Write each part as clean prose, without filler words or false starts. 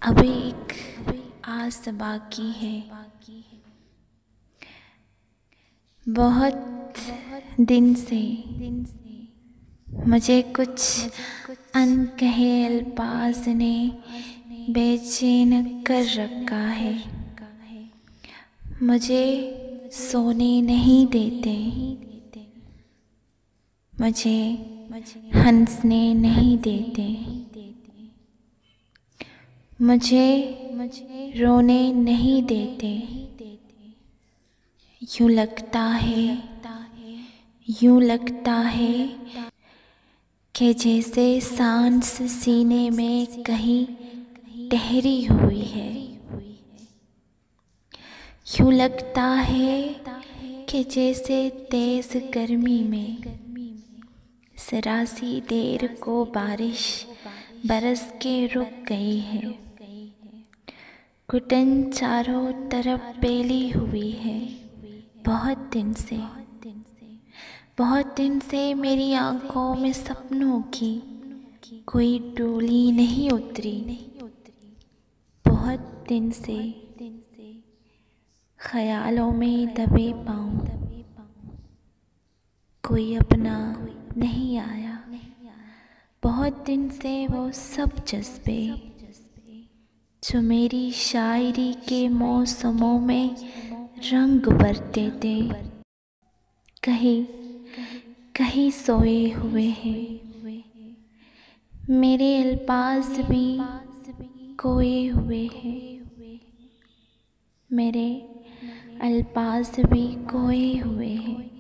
अभी एक आस बाकी है। बहुत दिन से मुझे कुछ अनकहे अल्फाज ने बेचैन कर रखा है। मुझे सोने नहीं देते, मुझे हंसने नहीं देते, मुझे रोने नहीं देते। यूं लगता है कि जैसे सांस सीने में कहीं ठहरी हुई है। यूं लगता है कि जैसे तेज गर्मी में जरासी देर को बारिश बरस के रुक गई है। घुटन चारों तरफ फैली हुई है। बहुत दिन से मेरी आंखों में सपनों की कोई डोली नहीं उतरी। बहुत दिन से ख्यालों में दबे पाँव कोई अपना नहीं आया। बहुत दिन से वो सब जज्बे जो मेरी शायरी के मौसमों में रंग भरते थे, कहीं सोए हुए हैं। मेरे अल्फाज भी खोए हुए हैं, मेरे अल्फाज भी खोए हुए हैं।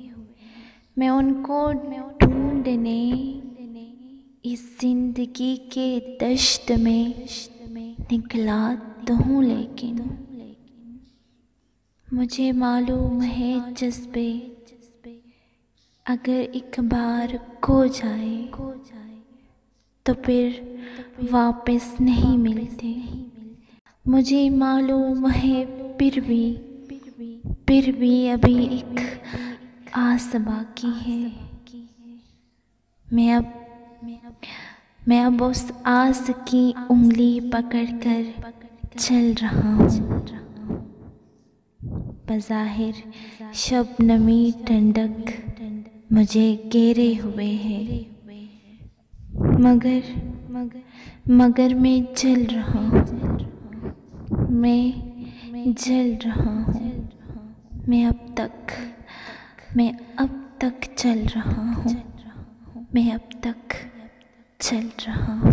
मैं उनको ढूंढने इस जिंदगी के दश्त में निकला तो हूँ, लेकिन मुझे मालूम है जज्बे अगर एक बार खो जाए तो फिर वापस नहीं मिलते। मुझे मालूम है फिर भी अभी एक आस बाकी है। मैं अब उस आस की उंगली पकड़कर चल रहा हूँ। बज़ाहिर शबनमी ठंडक मुझे घेरे हुए है, मगर मैं जल रहा हूँ। मैं जल रहा हूँ। मैं अब तक चल रहा हूँ। मैं अब तक चल रहा हूँ।